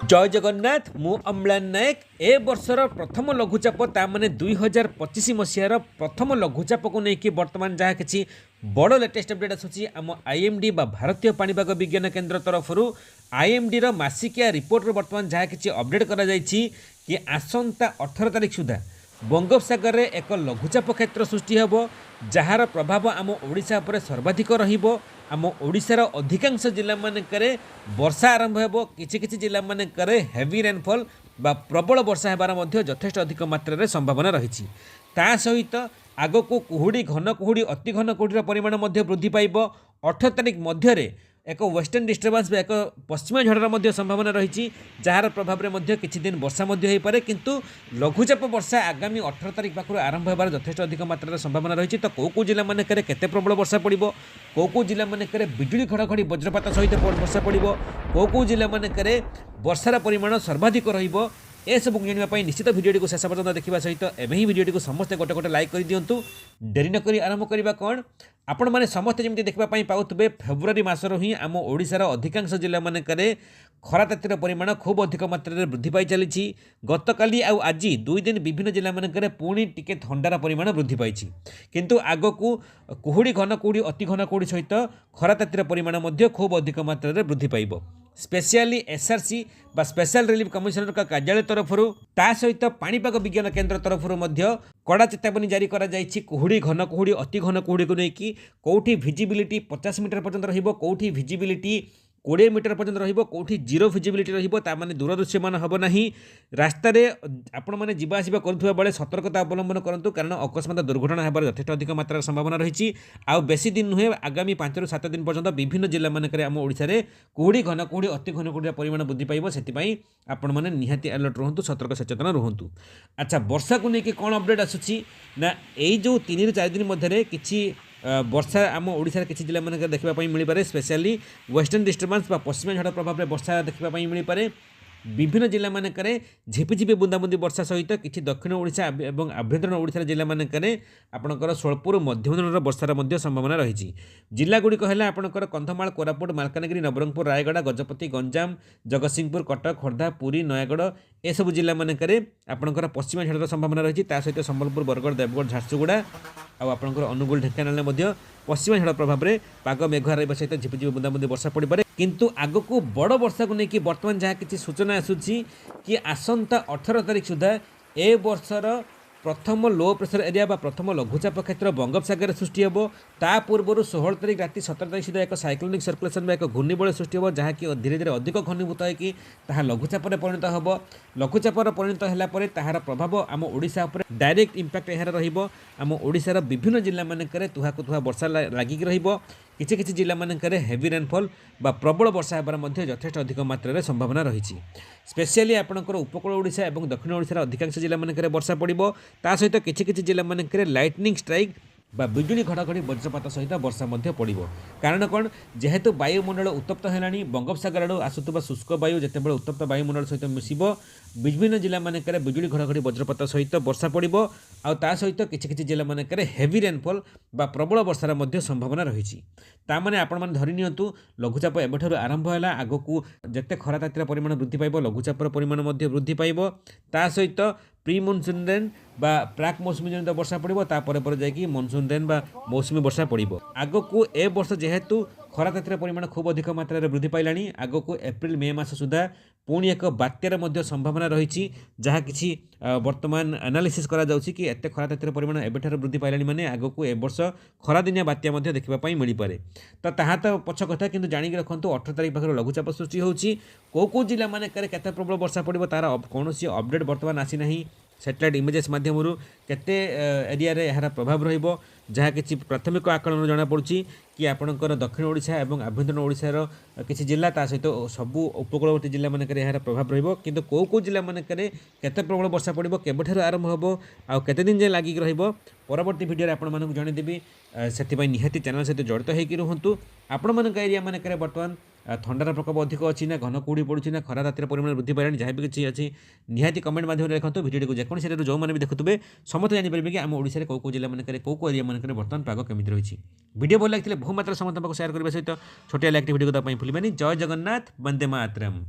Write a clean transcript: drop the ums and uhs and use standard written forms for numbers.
जय जगन्नाथ मु अम्लान नायक ए वर्षर प्रथम लघुचाप ताने 2025 मसीहार प्रथम लघुचाप को लेकिन बर्तमान जहाँ कि बड़ लेटेस्ट अपडेट आसूँ आम आईएमडी बा भारतीय पाणीपाग विज्ञान केन्द्र तरफ आईएमडी मासिकिया रिपोर्टर बर्तमान जहाँ कि अपडेट कि आसंता 18 तारिख सुधा बंगोपसागर में एक लघुचाप क्षेत्र सृष्टि होब जार प्रभाव आम ओडिशा पर सर्वाधिक रहिबो। आम ओडिशार अधिकांश जिला मानकरे वर्षा आरंभ होब, किछि जिला मानकरे हेवी रेनफॉल बा प्रबल वर्षा हेबार मध्य यथेष्ट अधिक मात्रा रे संभावना रहिछि। ता सहित आगको कुहुड़ी घन कुहुड़ी अति घन कुहुड़ीर परिमाण मध्य वृद्धि पाइब। 18 तारिख मध्य एक वेस्टर्न डिस्टर्बांस एक पश्चिम झड़र संभावना रही जार प्रभाव में किछि दिन वर्षा हो पारे, किंतु लघुचाप वर्षा आगामी 18 तारिख पाखु आरंभ होबार यथेष्ट अधिक मात्रा संभावना रही। तो कौ जिला मानकरे केते प्रबल वर्षा पड़िबो, कौ जिला मानकरे बिजुली घड़घड़ी वज्रपात सहित वर्षा पड़िबो, कौ जिला मानकरे वर्षार परिमाण सर्वाधिक रहिबो, ए सब जानापी निश्चित भिडियो को शेष पर्यटन देखा सहित एवं ही भिडियो को समस्ते गोटे गोटे लाइक कर दिंतु। डेरी नक आरंभ करवा कौन आपण मैंने समस्ते जमी देखापी पाऊे फेब्रुआरी मासर ही आम ओडिशार अधिकांश जिला मानकरे खरा तातीर परिमाण खूब अधिक मात्रा वृद्धि पाई चली। गतकाली आउ आज 2 दिन विभिन्न जिला मानकरे पुणी टिके थंडार परिमाण वृद्धि पाई, किंतु आगकू कुहुड़ी घन कुहुड़ी अति घन कुहुड़ी सहित खरा तातीर परिमाण खूब अधिक मात्रा वृद्धि पाइब। स्पेशली एसआरसी बा स्पेशल रिलीफ कमिशनर का कार्यालय तरफ ता सहित पाणीपाग विज्ञान केन्द्र तरफ कड़ा चेतावनी जारी करा जायछि। कुहुड़ी घन कुहुड़ी अति घन कुहुड़ी को लेकिन कौटी भिजिबिलिटी 50 मीटर पर्यंत रहिबो, कौटी भिजिबिलिटी 20 मीटर पर्यंत रहिबो, कौटी जीरो भिजिबिलिटी रहिबो, ता माने दूरदृश्यमान हबो नाही। रास्तार आपण माने जीवा आसिबा करुवा बेले सतर्कता अवलंबन करंतु, कारण अकस्मात दुर्घटना हेबार यथेष्ट अधिक मात्रा संभावना रही। आउ बेसी दिन नुहे आगामी 5 ରୁ 7 दिन पर्यंत विभिन्न जिला मानकरे आम ओडिशा रे कुहुड़ी घन कुहुड़ी अति घन कुहुड़ी परिमाण वृद्धि पाइबो। सेतिपई आपण माने निहाती अलर्ट रहंतु, सतर्क सचेतन रहंतु। अच्छा, वर्षा को लेकिन कौन अपडेट आसुची ना एई जो 3 ରୁ 4 दिन मध्य किछि वर्षा आम ओडिशा किसी जिला मानक देखापी मिल पारे। स्पेशली वेस्टर्न डिस्टर्बांस बा पश्चिम झड़ प्रभाव में वर्षा देखापी मिल पारे। विभिन्न जिला मानकरे झिपिझिपि बुंदाबुंदी वर्षा सहित किछि दक्षिण ओडिशा एवं आभ्यंतरीण ओडिशा जिला मानकरे आपणकर स्वल्परू मध्यम धरणर वर्षार मध्य संभावना रही। जिला गुड़िक है आपणकर कंधमाल, कोरापुट, मालकानगिरी, नवरंगपुर, रायगड़ा, गजपति, गंजाम, जगतसिंहपुर, कटक, खोर्धा, पुरी, नयागढ़ ए सब जिला मानकरे आपणकर पश्चिम झड़र संभावना रही। सहित संबलपुर, बरगड़, देवगढ़, झारसुगुड़ा आउ आपणकर अनुगुल, ढेंकानाल मध्य पश्चिम झड़ प्रभाव में पाग मेघुआ रहा सहित झिपिझिपि बुंदाबुंदी वर्षा पड़ पारे। किंतु आगको बड़ वर्षा को लेकिन बर्तमान जहाँ किसी सूचना आसूची कि आसंता 18 तारिख सुधा ए वर्षर प्रथम लो प्रेसर एरिया बा प्रथम लघुचाप क्षेत्र बंगोपसागर सृष्टि होब। ता पूर्व 16 तारिख राति 17 तारिख सुधा एक साइक्लोनिक सर्कुलेशन में एक घूर्णिबल सृष्टि होब, जहाँकि धीरे धीरे अधिक घनीभूत होगी ताहा लघुचाप परिणत होब। लघुचाप परिणत होगापर ताहार प्रभाव आम ओडिशा उपर डायरेक्ट इंपैक्ट यार रहिबो। आम ओडिशार विभिन्न जिला मानकरे तुहाकु तुहा वर्षा लागिक रहिबो। किछि जिला मानकरे हेवी रेनफॉल बा प्रबल वर्षा हेबार मध्य यथेष्ट अधिक मात्रा संभावना रही। स्पेशली आपणकर उपकूल ओडिशा और दक्षिण ओडिशार अधिकांश जिला मानकरे वर्षा पड़िबो। ता सहित किछि जिला मानकरे लाइटनिंग स्ट्राइक बा बिजुली घड़घड़ी वज्रपात सहित वर्षा मध्य पड़िबो। कारण कौन, जेहेतु वायुमंडल उत्तप्त हेलानी, बंगोपसागर आड़ू आसुतबा शुष्क वायु जेतेबेले उत्तप्त वायुमंडल सहित मिसिबो, विभिन्न जिला मानकरे बिजुली घड़घड़ी वज्रपात सहित वर्षा पड़िबो। आ ता सहित किछि जिला मानकरे हेवी रेनफॉल बा प्रबल वर्षार मध्य संभावना रही। ता माने आपण माने धरि नियंतु लघुचाप एबेठारु आरंभ होला, आगकू जेते खरा तातीर परिमाण वृद्धि पाइबो लघुचापर परिमाण मध्य वृद्धि पाइबो। ता सहित प्री मॉनसून रेन बा प्राक मौसुमी जनित वर्षा पड़िबो, ता परे परे जायकि मॉनसून रेन बा मौसुमी वर्षा पड़िबो। आगकू ए वर्ष जेहेतु खरा तातीर परिमाण खूब अधिक मात्रा वृद्धि पाइलानी, आगकू एप्रिल मे मास सुधा पुणी एक बात्यार मध्य संभावना रही। जहाँ किसी वर्तमान एनालिसिस करा जाउछि कि एते खरा तातीर परिमाण एबेठार वृद्धि पाइलानी माने आगकू ए वर्ष खरादिनिया बात्या मध्य देखिबा मिल पारे। तो ताहा तो पछ कथा, किंतु जानिक रखंतु 18 तारिख पाखर लघुचाप सृष्टि होउछि। को जिला मानकरे केते प्रबल वर्षा पड़िबो तार कौनसी अपडेट वर्तमान आसी नाही। सैटेलाइट इमेजेस माध्यम केते एरिया रे यार प्रभाव रहिबो, जहाँ किसी प्राथमिक आकलन जना पड़ुछि कि आपणकर दक्षिण ओडिशा और आभ्यंतरीण ओडिशार किसी जिला ता सहित सबू उपकूलवर्ती जिला मानकरे यार प्रभाव रहिबो। किंतु को जिला मानकरे केते प्रबल वर्षा पड़िबो, केबेठारु आरंभ होबो, आ केते दिन जे लागिक रहिबो परवर्ती भिडियो आपण मानकु जणैदेबी। सेतिपई निहाती चैनल सहित जड़ित होइकि रहंतु। आपण मानक एरिया मानकरे वर्तमान थंडार प्रकोप अधिक अच्छी ना घन कुहुड़ी पड़ुछि ना खरा तातीर परिमाण वृद्धि पाइलानी, जहाँ भी किसी अच्छी निहाती कमेंट माध्यम देखते भिडियो को जेकोसी जो मैंने भी देखुए समस्त जानीपारे कि आम ओडिशा रे को जिला मानकरे को एरिया मानकरे वर्तमान पाग केमिति रही। वीडियो भल लगे बहु मात्रा समस्त शेयर करने सहित छोटिया लाइक वीडियो को भूलिबानी। जय जगन्नाथ, वंदे मातरम।